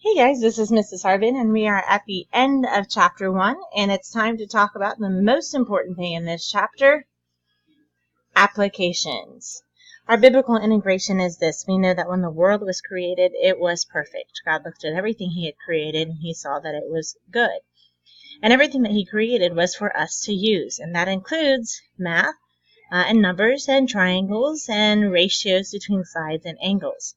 Hey guys, this is Mrs. Harvin, and we are at the end of chapter 1, and it's time to talk about the most important thing in this chapter, applications. Our biblical integration is this. We know that when the world was created, it was perfect. God looked at everything he had created, and he saw that it was good. And everything that he created was for us to use, and that includes math, and numbers, and triangles, and ratios between sides and angles.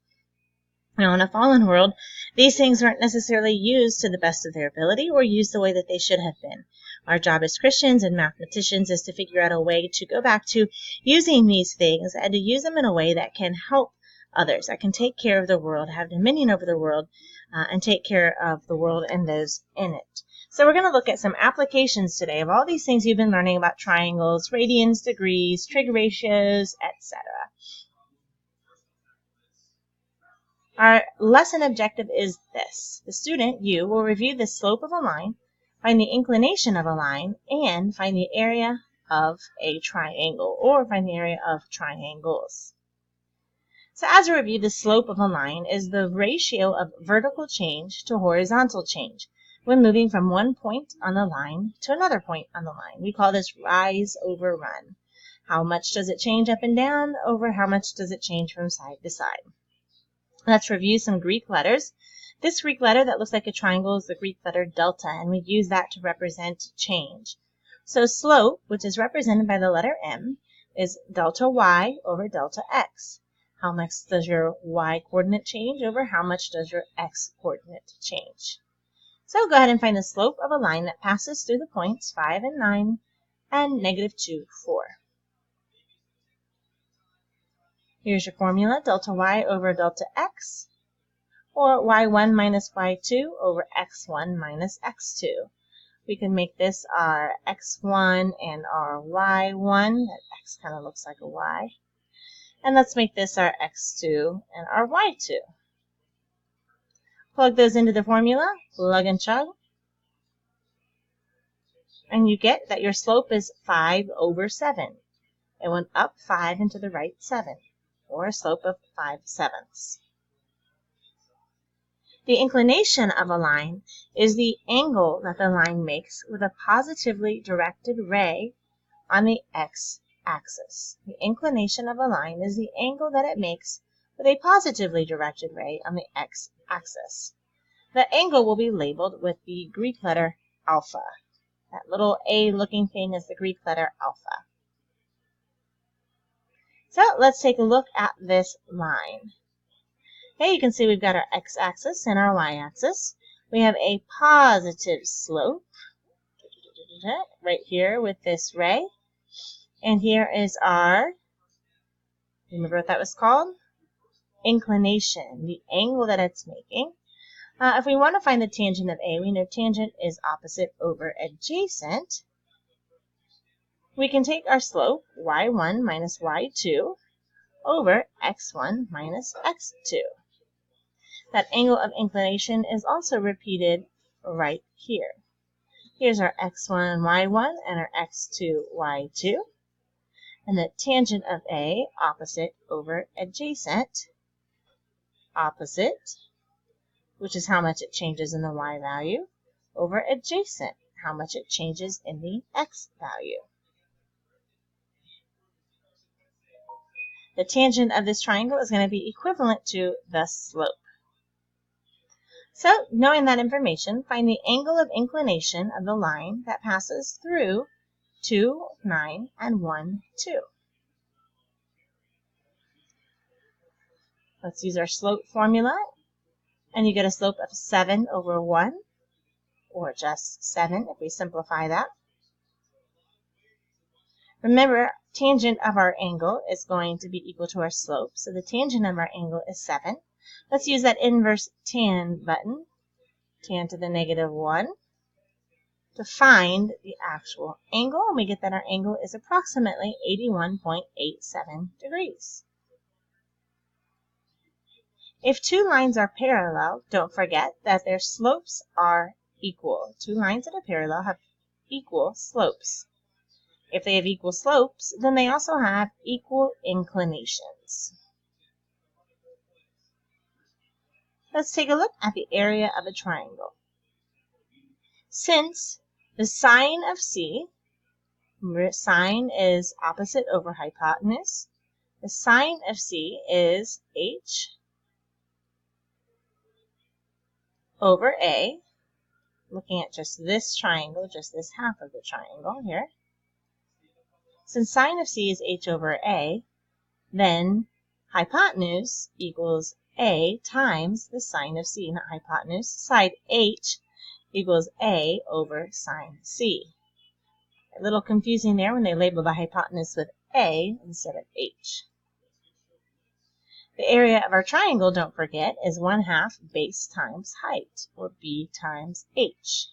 Now, in a fallen world, these things aren't necessarily used to the best of their ability or used the way that they should have been. Our job as Christians and mathematicians is to figure out a way to go back to using these things and to use them in a way that can help others, that can take care of the world, have dominion over the world, and take care of the world and those in it. So we're going to look at some applications today of all these things you've been learning about triangles, radians, degrees, trig ratios, etc. Our lesson objective is this. The student, you, will review the slope of a line, find the inclination of a line, and find the area of a triangle, or find the area of triangles. So as a review, the slope of a line is the ratio of vertical change to horizontal change when moving from one point on the line to another point on the line. We call this rise over run. How much does it change up and down over how much does it change from side to side? Let's review some Greek letters. This Greek letter that looks like a triangle is the Greek letter delta, and we use that to represent change. So slope, which is represented by the letter M, is delta y over delta x. How much does your y coordinate change over how much does your x coordinate change? So go ahead and find the slope of a line that passes through the points 5 and 9 and -2, 4. Here's your formula, delta y over delta x, or y1 minus y2 over x1 minus x2. We can make this our x1 and our y1. That x kind of looks like a y. And let's make this our x2 and our y2. Plug those into the formula, plug and chug. And you get that your slope is 5 over 7. It went up 5 and to the right 7, or a slope of 5/7. The inclination of a line is the angle that the line makes with a positively directed ray on the x-axis. The inclination of a line is the angle that it makes with a positively directed ray on the x-axis. The angle will be labeled with the Greek letter alpha. That little A-looking thing is the Greek letter alpha. So let's take a look at this line. Okay, you can see we've got our x-axis and our y-axis. We have a positive slope right here with this ray. And here is our, remember what that was called? Inclination, the angle that it's making. If we want to find the tangent of A, we know tangent is opposite over adjacent. We can take our slope, y1 minus y2, over x1 minus x2. That angle of inclination is also repeated right here. Here's our x1 y1 and our x2 y2. And the tangent of A, opposite over adjacent, opposite, which is how much it changes in the y value, over adjacent, how much it changes in the x value. The tangent of this triangle is going to be equivalent to the slope. So, knowing that information, find the angle of inclination of the line that passes through 2, 9, and 1, 2. Let's use our slope formula, and you get a slope of 7 over 1, or just 7 if we simplify that. Remember, tangent of our angle is going to be equal to our slope, so the tangent of our angle is 7. Let's use that inverse tan button, tan to the -1, to find the actual angle, and we get that our angle is approximately 81.87 degrees. If two lines are parallel, don't forget that their slopes are equal. Two lines that are parallel have equal slopes. If they have equal slopes, then they also have equal inclinations. Let's take a look at the area of a triangle. Since the sine of C, remember sine is opposite over hypotenuse, the sine of C is h over a, looking at just this triangle, just this half of the triangle here. Since sine of C is h over a, then hypotenuse equals a times the sine of C, not hypotenuse. Side h equals a over sine C. A little confusing there when they label the hypotenuse with a instead of h. The area of our triangle, don't forget, is 1/2 base times height, or b times h.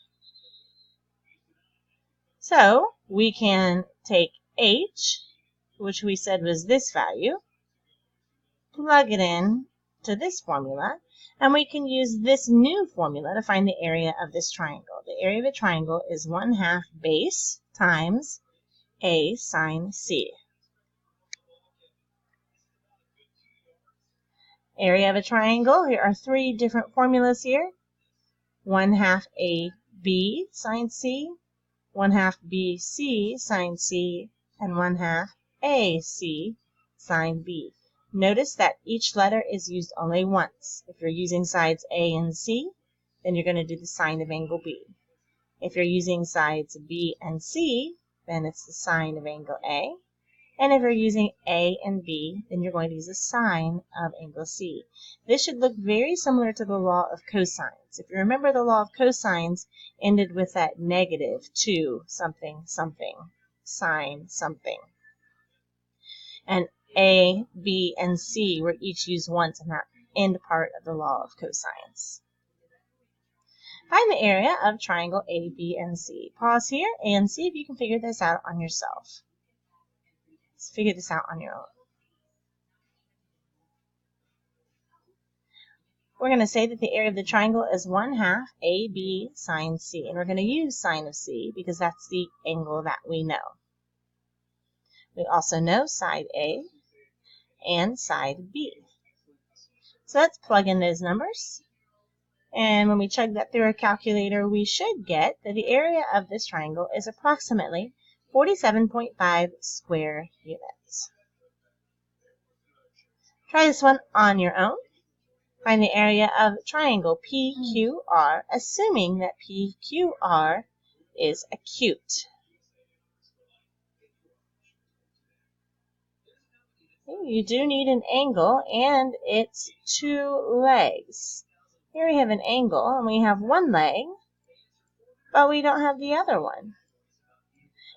So we can take h, which we said was this value, plug it in to this formula, and we can use this new formula to find the area of this triangle. The area of a triangle is 1/2 base times a sine C. Area of a triangle, here are 3 different formulas here. 1/2 AB sine C, 1/2 BC sine C, and 1/2 AC sine B. Notice that each letter is used only once. If you're using sides A and C, then you're going to do the sine of angle B. If you're using sides B and C, then it's the sine of angle A. And if you're using A and B, then you're going to use the sine of angle C. This should look very similar to the law of cosines. If you remember, the law of cosines ended with that -2 something something, sine something. And A, B, and C were each used once in that end part of the law of cosines. Find the area of triangle A, B, and C. Pause here and see if you can figure this out on yourself. Let's figure this out on your own. We're going to say that the area of the triangle is 1/2 AB sine C. And we're going to use sine of C because that's the angle that we know. We also know side A and side B. So let's plug in those numbers. And when we chug that through our calculator, we should get that the area of this triangle is approximately 47.5 square units. Try this one on your own. Find the area of triangle PQR, assuming that PQR is acute. You do need an angle, and it's 2 legs. Here we have an angle, and we have 1 leg, but we don't have the other one.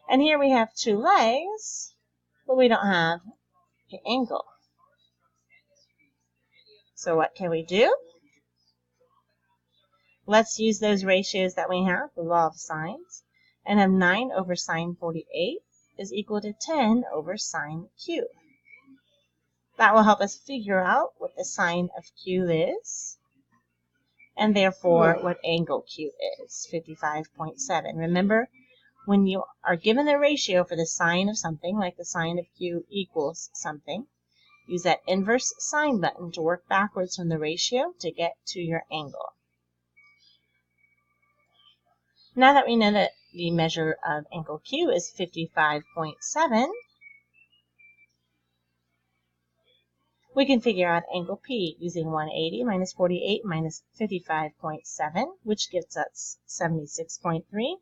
And here we have 2 legs, but we don't have the angle. So what can we do? Let's use those ratios that we have, the law of sines, and have 9 over sine 48 is equal to 10 over sine Q. That will help us figure out what the sine of Q is, and therefore what angle Q is, 55.7. Remember, when you are given the ratio for the sine of something, like the sine of Q equals something, use that inverse sine button to work backwards from the ratio to get to your angle. Now that we know that the measure of angle Q is 55.7, we can figure out angle P using 180 minus 48 minus 55.7, which gives us 76.3.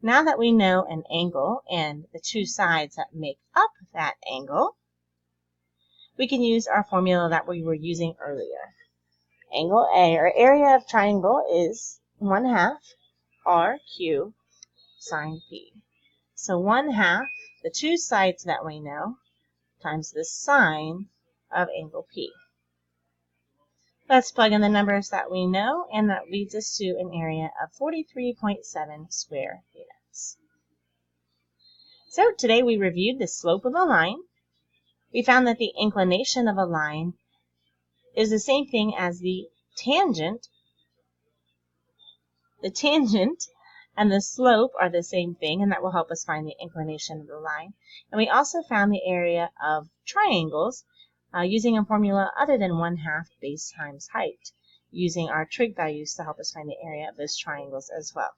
Now that we know an angle and the 2 sides that make up that angle, we can use our formula that we were using earlier. Angle A, or area of triangle, is 1/2 RQ sine P. So 1/2, the 2 sides that we know, times the sine of angle P. Let's plug in the numbers that we know, and that leads us to an area of 43.7 square units. So today we reviewed the slope of a line. We found that the inclination of a line is the same thing as the tangent. The tangent and the slope are the same thing, and that will help us find the inclination of the line. And we also found the area of triangles using a formula other than 1/2 base times height. using our trig values to help us find the area of those triangles as well.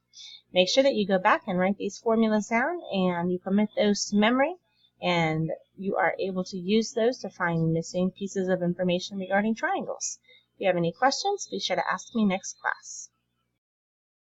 Make sure that you go back and write these formulas down and you commit those to memory, and you are able to use those to find missing pieces of information regarding triangles. If you have any questions, be sure to ask me next class.